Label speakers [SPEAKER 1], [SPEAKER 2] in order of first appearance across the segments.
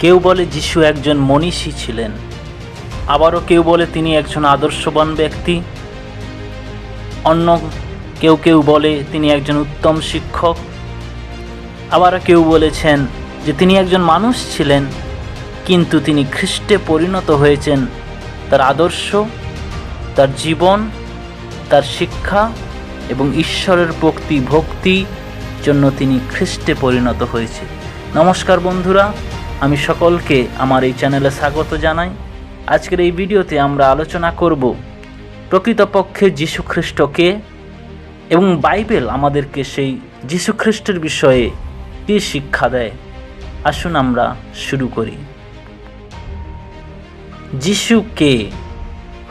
[SPEAKER 1] কেউ বলে যিশু একজন মনীষী ছিলেন, আবারও কেউ বলে তিনি একজন আদর্শবান ব্যক্তি, অন্য কেউ কেউ বলে তিনি একজন উত্তম শিক্ষক, আবারও কেউ বলেছেন যে তিনি একজন মানুষ ছিলেন কিন্তু তিনি খ্রিস্টে পরিণত হয়েছেন তার আদর্শ, তার জীবন, তার শিক্ষা এবং ঈশ্বরের ভক্তির জন্য তিনি খ্রিস্টে পরিণত হয়েছে। নমস্কার বন্ধুরা, আমি সকলকে আমার এই চ্যানেলে স্বাগত জানাই। আজকের এই ভিডিওতে আমরা আলোচনা করব প্রকৃতপক্ষে যীশু খ্রিস্ট কে এবং বাইবেল আমাদেরকে সেই যীশু খ্রিস্টের বিষয়ে কী শিক্ষা দেয়। আসুন আমরা শুরু করি। যিশু কে?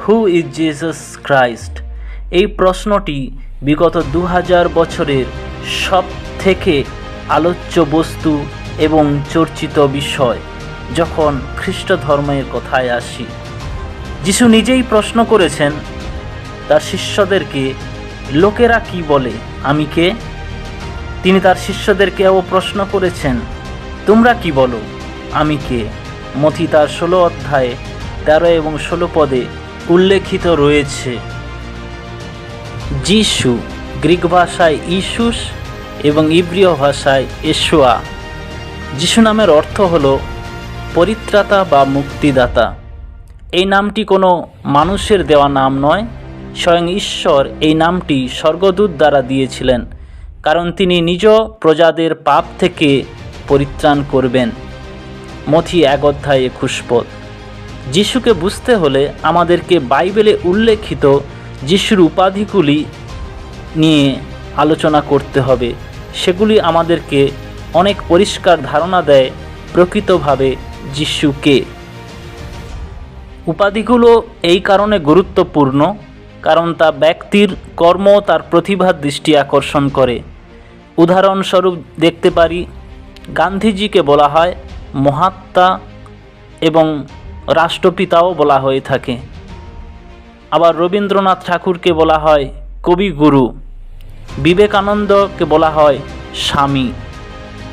[SPEAKER 1] Who is Jesus Christ? এই প্রশ্নটি বিগত 2000 বছরের সব থেকে আলোচ্য বস্তু এবং চর্চিত বিষয় যখন খ্রিস্ট ধর্মের কথায় আসি। যিশু নিজেই প্রশ্ন করেছেন তার শিষ্যদেরকে, লোকেরা কি বলে আমি কে? তিনি তার শিষ্যদেরকেও প্রশ্ন করেছেন, তোমরা কি বলো আমি কে? মথি তার 16 অধ্যায়ে 13 এবং 16 পদে উল্লেখিত রয়েছে। যিশু গ্রিক ভাষায় ইসুস এবং ইব্রিয় ভাষায় ইয়েশোয়া। যিশু নামের অর্থ হলো পরিত্রাতা বা মুক্তিদাতা। এই নামটি কোনো মানুষের দেওয়া নাম নয়, স্বয়ং ঈশ্বর এই নামটি স্বর্গদূত দ্বারা দিয়েছিলেন, কারণ তিনি নিজ প্রজাদের পাপ থেকে পরিত্রাণ করবেন। মথি 1 অধ্যায় 21 পদ। যিশুকে বুঝতে হলে আমাদেরকে বাইবেলে উল্লেখিত যিশুর উপাধিগুলি নিয়ে আলোচনা করতে হবে। সেগুলি আমাদেরকে অনেক পরিষ্কার ধারণা দেয় প্রকৃতভাবে যিশু কে। উপাধিগুলো এই কারণে গুরুত্বপূর্ণ কারণ তা ব্যক্তির কর্ম তার প্রতিভার দৃষ্টি আকর্ষণ করে। উদাহরণস্বরূপ দেখতে পারি, গান্ধীজিকে বলা হয় মহাত্মা এবং রাষ্ট্রপিতাও বলা হয়ে থাকে। আবার রবীন্দ্রনাথ ঠাকুরকে বলা হয় কবিগুরু, বিবেকানন্দকে বলা হয় স্বামী।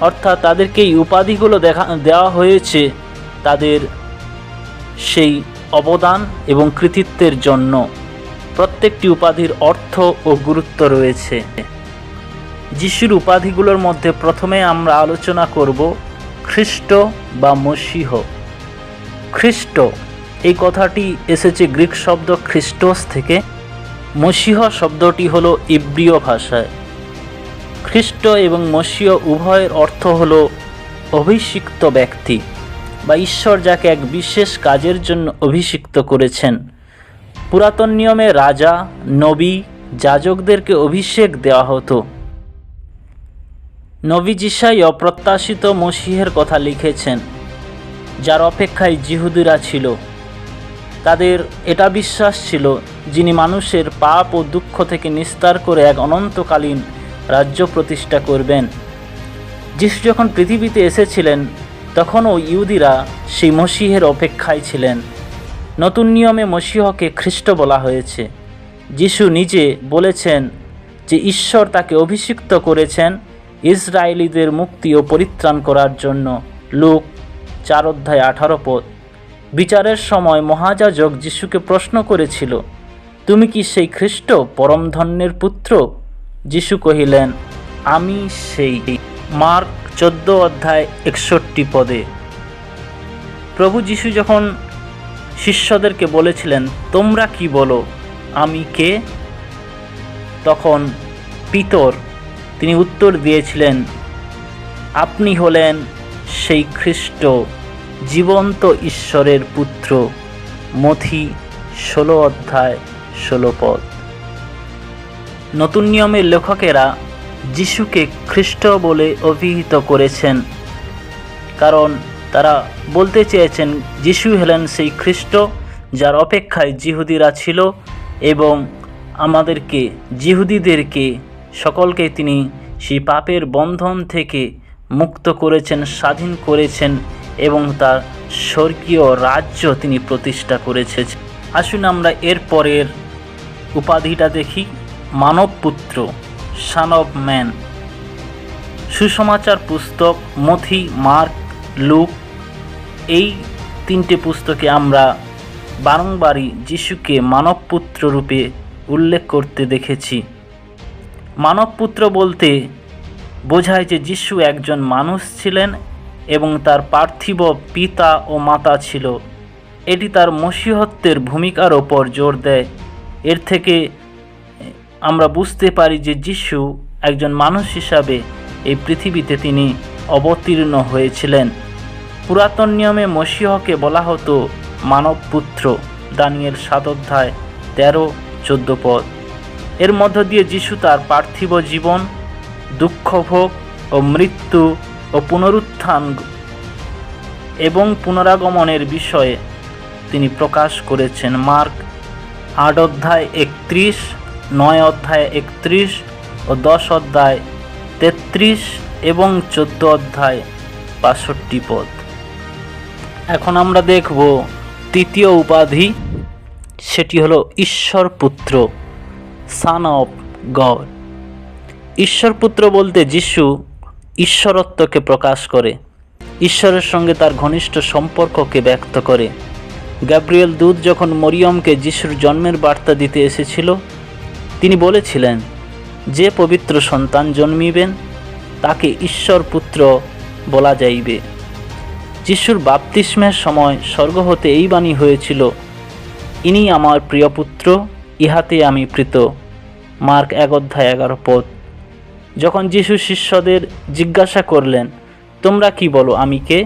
[SPEAKER 1] অর্থাৎ তাদেরকে এই উপাধিগুলো দেওয়া হয়েছে তাদের সেই অবদান এবং কৃতিত্বের জন্য। প্রত্যেকটি উপাধির অর্থ ও গুরুত্ব রয়েছে। যিশুর উপাধিগুলোর মধ্যে প্রথমে আমরা আলোচনা করব খ্রিস্ট বা মসীহ। খ্রিস্ট এই কথাটি এসেছে গ্রিক শব্দ খ্রিস্টোস থেকে। মসীহ শব্দটি হলো ইব্রিয় ভাষায়। খ্রিস্ট এবং মসীহ উভয়ের অর্থ হলো অভিষিক্ত ব্যক্তি বা ঈশ্বর যাকে এক বিশেষ কাজের জন্য অভিষিক্ত করেছেন। পুরাতন নিয়মে রাজা, নবী, যাজকদেরকে অভিষেক দেওয়া হতো। নবী যিশাই অপ্রত্যাশিত মসীহের কথা লিখেছেন, যার অপেক্ষায় যিহুদিরা ছিল। তাদের এটা বিশ্বাস ছিল যিনি মানুষের পাপ ও দুঃখ থেকে নিস্তার করে এক অনন্তকালীন রাজ্য প্রতিষ্ঠা করবেন। যিশু যখন পৃথিবীতে এসেছিলেন তখনও ইহুদিরা সেই মসীহের অপেক্ষায় ছিলেন। নতুন নিয়মে মসীহকে খ্রিস্ট বলা হয়েছে। যিশু নিজে বলেছেন যে ঈশ্বর তাকে অভিষিক্ত করেছেন ইসরায়েলীদের মুক্তি ও পরিত্রাণ করার জন্য। লুক 4 অধ্যায় 18 পদ। বিচারের সময় মহাযাজক যিশুকে প্রশ্ন করেছিল, তুমি কি সেই খ্রিস্ট, পরমধন্যের পুত্র? যিশু কহিলেন, আমি সেই। মার্ক 14 অধ্যায় 61 পদে। প্রভু যিশু যখন শিষ্যদেরকে বলেছিলেন, তোমরা কি বলো আমি কে? তখন পিতর তিনি উত্তর দিয়েছিলেন, আপনি হলেন সেই খ্রিস্ট, জীবন্ত ঈশ্বরের পুত্র। মথি 16 অধ্যায় 16 পদ। নতুন নিয়মের লেখকেরা যিশুকে খ্রিস্ট বলে অভিহিত করেছেন, কারণ তারা বলতে চেয়েছেন যিশু হলেন সেই খ্রিস্ট যার অপেক্ষায় যিহুদিরা ছিল এবং আমাদেরকে যিহুদিদেরকে সকলকে তিনি সেই পাপের বন্ধন থেকে মুক্ত করেছেন, স্বাধীন করেছেন এবং তার স্বর্গীয় রাজ্য তিনি প্রতিষ্ঠা করেছেন। আসুন আমরা এর পরের উপাধিটা দেখি, মানবপুত্র, সন অফ ম্যান। সুসমাচার পুস্তক মথি, মার্ক, লুক এই তিনটে পুস্তকে আমরা বারংবারই যিশুকে মানবপুত্র রূপে উল্লেখ করতে দেখেছি। মানবপুত্র বলতে বোঝায় যে যিশু একজন মানুষ ছিলেন এবং তার পার্থিব পিতা ও মাতা ছিল। এটি তার মসীহত্বের ভূমিকার ওপর জোর দেয়। এর থেকে আমরা বুঝতে পারি যে যিশু একজন মানুষ হিসাবে এই পৃথিবীতে তিনি অবতীর্ণ হয়েছিলেন। পুরাতন নিয়মে মসীহকে বলা হতো মানবপুত্র, দানিয়েল 7 অধ্যায় 13-14 পদ। এর মধ্য দিয়ে যিশু তার পার্থিব জীবন, দুঃখভোগ ও মৃত্যু ও পুনরুত্থান এবং পুনরাগমনের বিষয়ে তিনি প্রকাশ করেছেন। মার্ক 8 অধ্যায় 31, 9 অধ্যায় 31 ও 10 অধ্যায় 33 এবং 14 অধ্যায় 62 পদ। এখন আমরা দেখব তৃতীয় উপাধি, সেটি হলো ঈশ্বর পুত্র, সান অফ গড। ঈশ্বর পুত্র বলতে যিশু ঈশ্বরত্বকে প্রকাশ করে, ঈশ্বরের সঙ্গে তার ঘনিষ্ঠ সম্পর্ককে ব্যক্ত করে। গাব্রিয়েল দূত যখন মরিয়মকে যিশুর জন্মের বার্তা দিতে এসেছিল, তিনি বলেছিলেন যে পবিত্র সন্তান জন্মিবেন তাকে ঈশ্বর পুত্র বলা যাইবে। যিশুর বাপ্তিস্মের সময় স্বর্গ হতে এই বাণী হয়েছিল, ইনি আমার প্রিয় পুত্র, ইহাতে আমি প্রীত। মার্ক 1 অধ্যায় 11 পদ। যখন যিশু শিষ্যদের জিজ্ঞাসা করলেন, তোমরা কি বলো, আমি কে?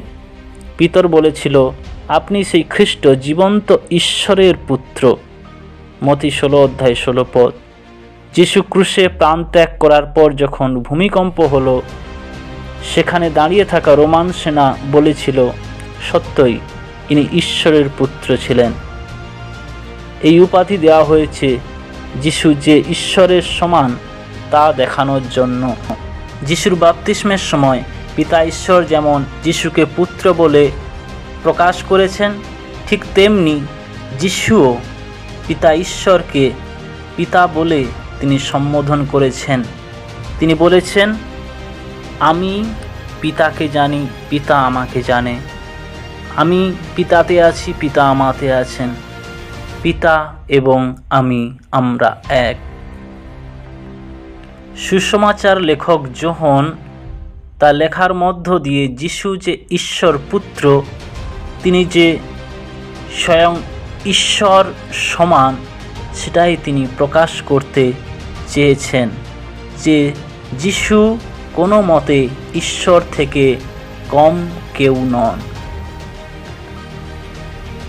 [SPEAKER 1] পিতর বলেছিল, আপনি সেই খ্রিস্ট, জীবন্ত ঈশ্বরের পুত্র। মতি 16 অধ্যায় 16 পদ। যিশু ক্রুশে প্রাণ ত্যাগ করার পর যখন ভূমিকম্প হলো, সেখানে দাঁড়িয়ে থাকা রোমান সেনা বলেছিল, সত্যই ইনি ঈশ্বরের পুত্র ছিলেন। এই উপাধি দেওয়া হয়েছে যিশু যে ঈশ্বরের সমান তা দেখানোর জন্য। যিশুর বাপ্তিস্মের সময় পিতা ঈশ্বর যেমন যিশুকে পুত্র বলে প্রকাশ করেছেন, ঠিক তেমনি যিশুও পিতা ঈশ্বরকে পিতা বলে তিনি সম্বোধন করেছেন। তিনি বলেছেন, আমি পিতাকে জানি, পিতা আমাকে জানে। আমি পিতাতে আছি, পিতা আমাতে আছেন। পিতা এবং আমরা এক। সুসমাচার লেখক যোহন তার লেখার মধ্য দিয়ে যিশু যে ঈশ্বর পুত্র, তিনি যে স্বয়ং ঈশ্বর সমান, সেটাই তিনি প্রকাশ করতে চেয়েছেন, যে যিশু কোনো মতে ঈশ্বর থেকে কম কেউ নন।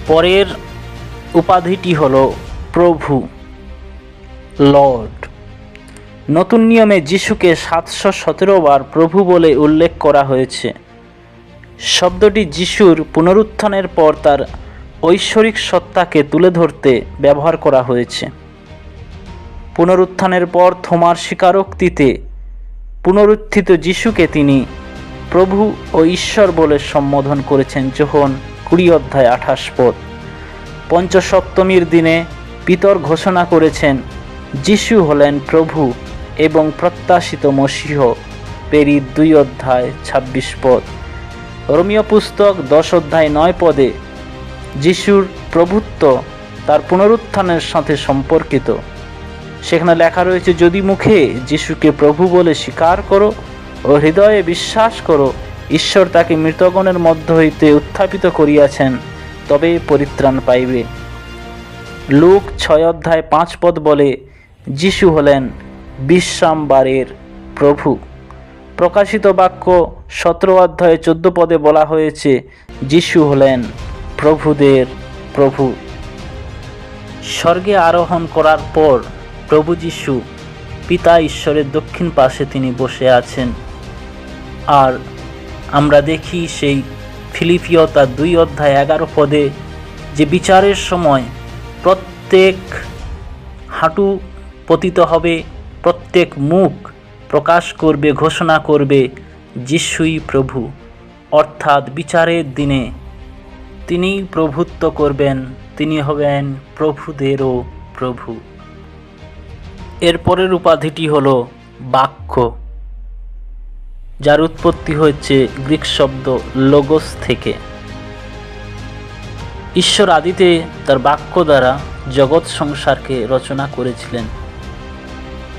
[SPEAKER 1] পরের উপাধিটি হলো প্রভু, লর্ড। নতুন নিয়মে যিশুকে 717 বার প্রভু বলে উল্লেখ করা হয়েছে। শব্দটি যিশুর পুনরুত্থানের পর তার ঐশ্বরিক সত্তাকে তুলে ধরতে ব্যবহার করা হয়েছে। পুনরুত্থানের পর থোমার স্বীকারোক্তিতে পুনরুত্থিত যিশুকে তিনি প্রভু ও ঈশ্বর বলে সম্বোধন করেছেন। যোহন 20 অধ্যায় 28 পদ। পঞ্চসপ্তমীর দিনে পিতর ঘোষণা করেছেন, যিশু হলেন প্রভু এবং প্রত্যাশিত মসীহ। পেরি 2 অধ্যায় 26 পদ। রোমীয় পুস্তক 10 অধ্যায় 9 পদে যিশুর প্রভুত্ব তার পুনরুত্থানের সাথে সম্পর্কিত। সেখানে লেখা রয়েছে, যদি মুখে যিশুকে প্রভু বলে স্বীকার করো ও হৃদয়ে বিশ্বাস করো ঈশ্বর তাকে মৃতগণের মধ্য হইতে উত্থাপিত করিয়াছেন, তবে পরিত্রাণ পাইবে। লুক 6 অধ্যায় 5 পদ বলে, যিশু হলেন বিশ্রামবারের প্রভু। প্রকাশিত বাক্য 17 অধ্যায় 14 পদে বলা হয়েছে, যিশু হলেন প্রভুদের প্রভু। স্বর্গে আরোহণ করার পর প্রভু যিশু পিতা ঈশ্বরের দক্ষিণ পাশে তিনি বসে আছেন। আর আমরা দেখি সেই ফিলিপিও তার 2 অধ্যায় 11 পদে যে বিচারের সময় প্রত্যেক হাঁটু পতিত হবে, প্রত্যেক মুখ প্রকাশ করবে, ঘোষণা করবে, যিশুই প্রভু। অর্থাৎ বিচারের দিনে তিনি প্রভুত্ব করবেন, তিনি হবেন প্রভুদেরও প্রভু। এরপরের উপাধিটি হলো বাক্য, যার উৎপত্তি হচ্ছে গ্রিক শব্দ লোগোস থেকে। ঈশ্বর আদিতে তার বাক্য দ্বারা জগৎ সংসারকে রচনা করেছিলেন।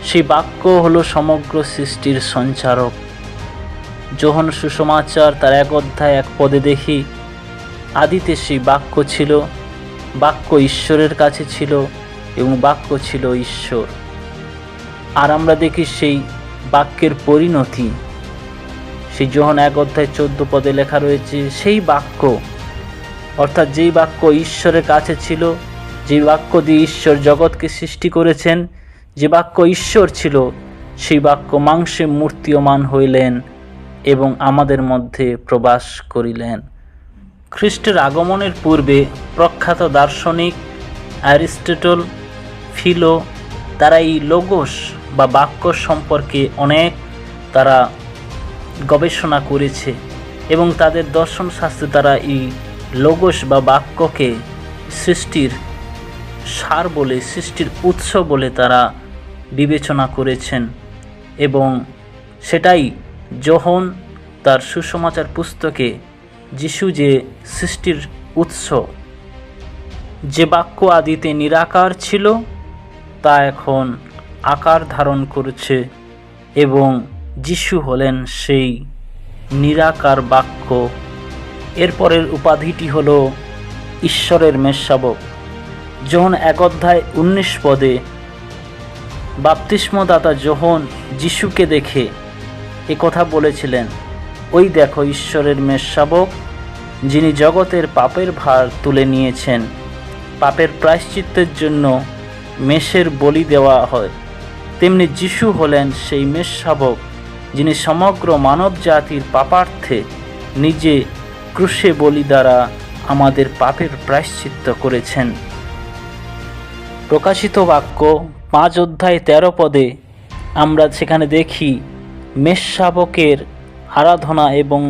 [SPEAKER 1] সেই বাক্য হলো সমগ্র সৃষ্টির সঞ্চারক। যোহন সুসমাচার তার 1 অধ্যায় 1 পদে দেখি, আদিতে সেই বাক্য ছিল, বাক্য ঈশ্বরের কাছে ছিল এবং বাক্য ছিল ঈশ্বর। আর আমরা দেখি সেই বাক্যের পরিণতি, সেই যোহন 1 অধ্যায় 14 পদে লেখা রয়েছে, সেই বাক্য অর্থাৎ যেই বাক্য ঈশ্বরের কাছে ছিল, যে বাক্য দিয়ে ঈশ্বর জগৎকে সৃষ্টি করেছেন, যে বাক্য ঈশ্বর ছিল, সেই বাক্য মাংসে মূর্তিয়মান হইলেন এবং আমাদের মধ্যে প্রবাস করিলেন। খ্রিস্টের আগমনের পূর্বে প্রখ্যাত দার্শনিক অ্যারিস্টটল, ফিলো তারা এই লোগোস বা বাক্য সম্পর্কে অনেক তারা গবেষণা করেছে এবং তাদের দর্শন শাস্ত্রে তারা এই লোগোস বা বাক্যকে সৃষ্টির সার বলে, সৃষ্টির উৎস বলে তারা বিবেচনা করেছেন। এবং সেটাই যোহন তার সুসমাচার পুস্তকে যিশু যে সৃষ্টির উৎস, যে বাক্য আদিতে নিরাকার ছিল তা এখন আকার ধারণ করেছে এবং যিশু হলেন সেই নিরাকার বাক্য। এরপরের উপাধিটি হল ঈশ্বরের মেষশাবক। যোহন 1 অধ্যায় 19 পদে বাপ্তিস্মদাতা যোহন যিশুকে দেখে এ কথা বলেছিলেন, ওই দেখো ঈশ্বরের মেষশাবক, যিনি জগতের পাপের ভার তুলে নিয়েছেন। পাপের প্রায়শ্চিত্তের জন্য মেষের বলি দেওয়া হয়, তেমনি যিশু হলেন সেই মেষশাবক, যিনি সমগ্র মানব জাতির পাপার্থে নিজে ক্রুশে বলি দ্বারা আমাদের পাপের প্রায়শ্চিত্ত করেছেন। প্রকাশিত বাক্য 5 অধ্যায় 13 পদে আমরা সেখানে দেখি মেষশাবকের আরাধনা এবং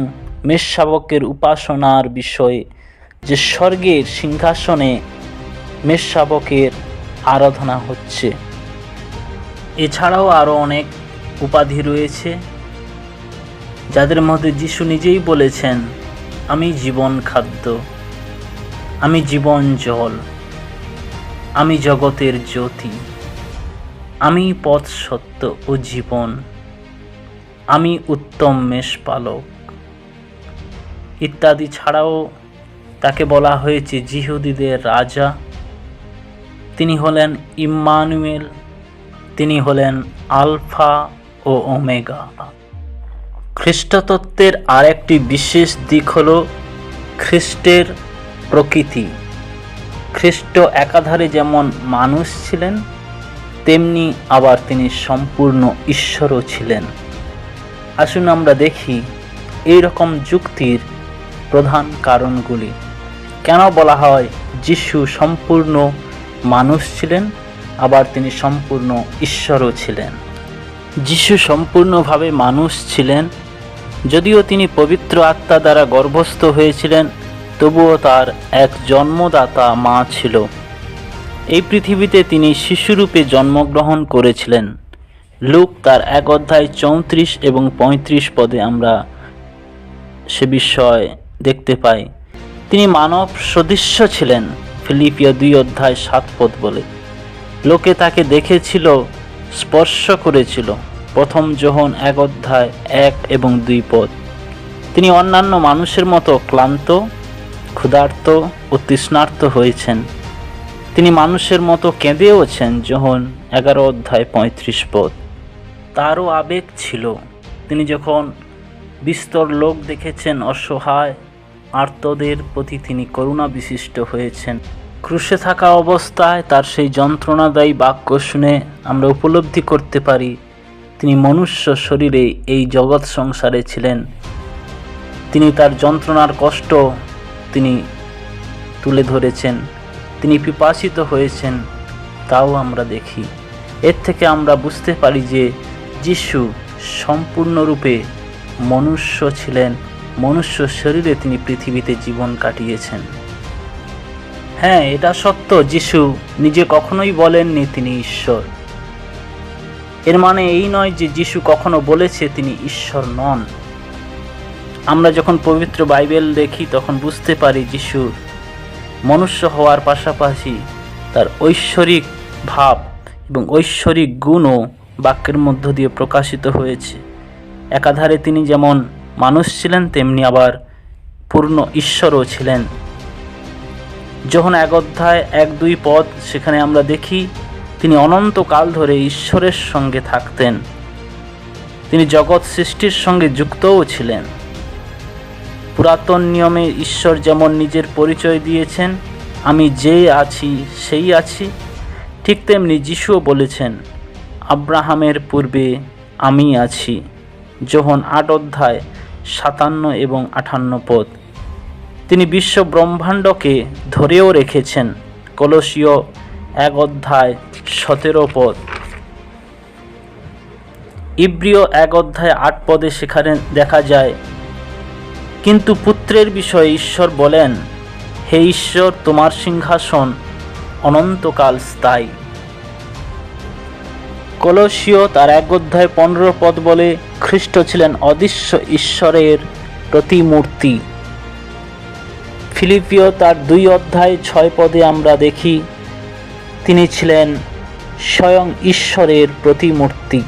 [SPEAKER 1] মেষশাবকের উপাসনার বিষয়ে, যে স্বর্গের সিংহাসনে মেষশাবকের আরাধনা হচ্ছে। এছাড়াও আরও অনেক উপাধি রয়েছে, যাদের মধ্যে যিশু নিজেই বলেছেন, আমি জীবন খাদ্য, আমি জীবন জল, আমি জগতের জ্যোতি, আমি পথ সত্য ও জীবন, আমি উত্তম মেষপালক ইত্যাদি। ছাড়াও তাকে বলা হয়েছে যিহুদীদের রাজা, তিনি হলেন ইম্মানুয়েল, তিনি হলেন আলফা ও ওমেগা। খ্রিস্টতত্ত্বের আরেকটি বিশেষ দিক হল খ্রিস্টের প্রকৃতি। খ্রিস্ট একাধারে যেমন মানুষ ছিলেন, তেমনি আবার তিনি সম্পূর্ণ ঈশ্বরও ছিলেন। আসুন আমরা দেখি এই রকম যুক্তির প্রধান কারণগুলি। কেন বলা হয় যিশু সম্পূর্ণ মানুষ ছিলেন, আবার তিনি সম্পূর্ণ ঈশ্বরও ছিলেন? যিশু সম্পূর্ণভাবে মানুষ ছিলেন, যদিও তিনি পবিত্র আত্মা দ্বারা গর্ভস্থ হয়েছিলেন, তবুও তার এক জন্মদাতা মা ছিল। এই পৃথিবীতে তিনি শিশুরূপে জন্মগ্রহণ করেছিলেন। লুক তার 1 অধ্যায় 34 এবং 35 পদে আমরা সে বিষয় দেখতে পাই। তিনি মানব সদৃশ্য ছিলেন, ফিলিপিও 2 অধ্যায় 7 পদ বলে। লোকে তাকে দেখেছিল, স্পর্শ করেছিল, প্রথম যোহন 1 অধ্যায় 1 এবং 2 পদ। তিনি অন্যান্য মানুষের মতো ক্লান্ত, ক্ষুধার্ত ও তৃষ্ণার্ত হয়েছেন। তিনি মানুষের মতো কেঁদেওছেন, যোহন 11 অধ্যায় 35 পদ। তারও আবেগ ছিল। তিনি যখন বিস্তর লোক দেখেছেন অসহায় আর্তদের প্রতি, তিনি করুণা বিশিষ্ট হয়েছেন। ক্রুশে থাকা অবস্থায় তার সেই যন্ত্রণাদায়ী বাক্য শুনে আমরা উপলব্ধি করতে পারি তিনি মনুষ্য শরীরে এই জগৎ সংসারে ছিলেন। তিনি তার যন্ত্রণার কষ্ট তিনি তুলে ধরেছেন, তিনি পিপাসিত হয়েছেন, তাও আমরা দেখি। এর থেকে আমরা বুঝতে পারি যে যিশু সম্পূর্ণরূপে মনুষ্য ছিলেন, মনুষ্য শরীরে তিনি পৃথিবীতে জীবন কাটিয়েছেন। হ্যাঁ, এটা সত্য, যিশু নিজে কখনোই বলেননি তিনি ঈশ্বর। এর মানে এই নয় যে যিশু কখনো বলেছে তিনি ঈশ্বর নন। আমরা যখন পবিত্র বাইবেল দেখি তখন বুঝতে পারি যিশুর মনুষ্য হওয়ার পাশাপাশি তার ঐশ্বরিক ভাব এবং ঐশ্বরিক গুণও বাক্যের মধ্য দিয়ে প্রকাশিত হয়েছে। একাধারে তিনি যেমন মানুষ ছিলেন, তেমনি আবার পূর্ণ ঈশ্বরও ছিলেন। যখন 1 অধ্যায় 1-2 পদ সেখানে আমরা দেখি তিনি অনন্তকাল ধরে ঈশ্বরের সঙ্গে থাকতেন। তিনি জগৎ সৃষ্টির সঙ্গে যুক্তও ছিলেন। পুরাতন নিয়মে ঈশ্বর যেমন নিজের পরিচয় দিয়েছেন, আমি যে আছি সেই আছি, ঠিক তেমনি যিশুও বলেছেন, আব্রাহামের পূর্বে আমি আছি। যোহন 8 অধ্যায় 57 এবং 58 পদ। তিনি বিশ্ব ব্রহ্মাণ্ডকে ধরেও রেখেছেন। কলসীয় 1 অধ্যায় 17 পদ। ইব্রিয় 1 অধ্যায় 8 পদে সেখানে দেখা যায়, কিন্তু পুত্রের বিষয়ে ঈশ্বর বলেন, হে ঈশ্বর, তোমার সিংহাসন অনন্তকাল স্থায়ী। কলসীয় তার 1 অধ্যায় 15 পদ বলে, খ্রিস্ট ছিলেন অদৃশ্য ঈশ্বরের প্রতিমূর্তি। ফিলিপিও তার 2 অধ্যায় 6 পদে আমরা দেখি তিনি ছিলেন স্বয়ং ঈশ্বরের প্রতিমূর্তি।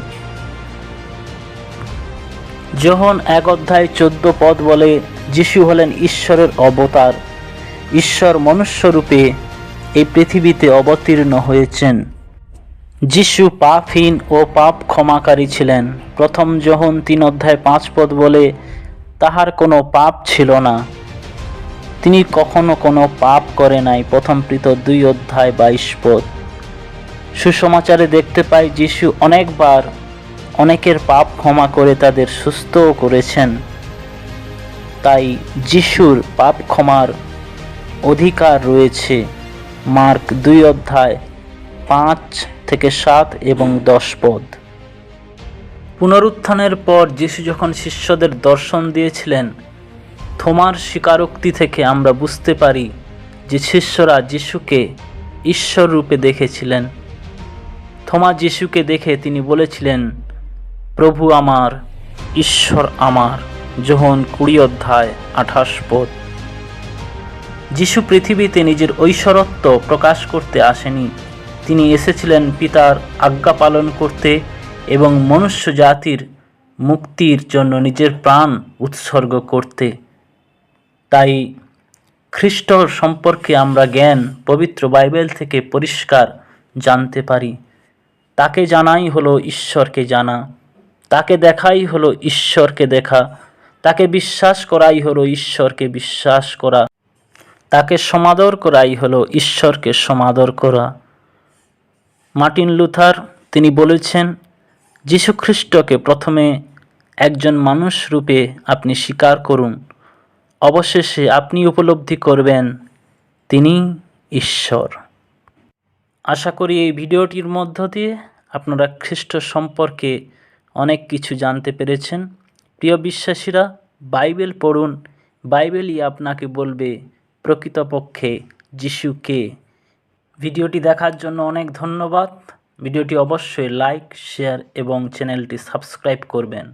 [SPEAKER 1] যোহন 1 অধ্যায় 14 পদ বলে, যিশু হলেন ঈশ্বরের অবতার। ঈশ্বর মনুষ্যরূপে এই পৃথিবীতে অবতীর্ণ হয়েছেন। যিশু পাপহীন ও পাপ ক্ষমাকারী ছিলেন। প্রথম যোহন 3 অধ্যায় 5 পদ বলে, তাহার কোনো পাপ ছিল না, তিনি কখনো কোনো পাপ করে নাই। প্রথম পিতর 2 অধ্যায় 22 পদ। সুসমাচারে দেখতে পাই যিশু অনেকবার অনেকের পাপ ক্ষমা করে তাদের সুস্থও করেছেন। তাই যিশুর পাপ ক্ষমার অধিকার রয়েছে। মার্ক 2 অধ্যায় 5 থেকে 7 এবং 10 পদ। পুনরুত্থানের পর যিশু যখন শিষ্যদের দর্শন দিয়েছিলেন, থোমার স্বীকারোক্তি থেকে আমরা বুঝতে পারি যে শিষ্যরা যিশুকে ঈশ্বর রূপে দেখেছিলেন। থোমা যিশুকে দেখে তিনি বলেছিলেন, প্রভু আমার, ঈশ্বর আমার। যোহন 20 অধ্যায় 28 পদ। যিশু পৃথিবীতে নিজের ঐশ্বরত্ব প্রকাশ করতে আসেনি, তিনি এসেছিলেন পিতার আজ্ঞা পালন করতে এবং মনুষ্য জাতির মুক্তির জন্য নিজের প্রাণ উৎসর্গ করতে। তাই খ্রিস্ট সম্পর্কে আমরা জ্ঞান পবিত্র বাইবেল থেকে পরিষ্কার জানতে পারি। তাকে জানাই হলো ঈশ্বরকে জানা, তাকে দেখাই হলো ঈশ্বরকে দেখা, তাকে বিশ্বাস করাই হলো ঈশ্বরকে বিশ্বাস করা, তাকে সমাদর করাই হলো ঈশ্বরকে সমাদর করা। মার্টিন লুথার তিনি বলেছেন, যীশু খ্রিস্টকে প্রথমে একজন মানুষ রূপে আপনি স্বীকার করুন, অবশেষে আপনি উপলব্ধি করবেন তিনি ঈশ্বর। আশা করি এই ভিডিওটির মধ্য দিয়ে আপনারা খ্রিস্ট সম্পর্কে অনেক কিছু জানতে পেরেছেন। প্রিয় বিশ্বাসীরা, বাইবেল পড়ুন, বাইবেলই আপনাকে বলবে প্রকৃতপক্ষে যিশু কে। ভিডিওটি দেখার জন্য অনেক ধন্যবাদ। ভিডিওটি অবশ্যই লাইক, শেয়ার এবং চ্যানেলটি সাবস্ক্রাইব করবেন।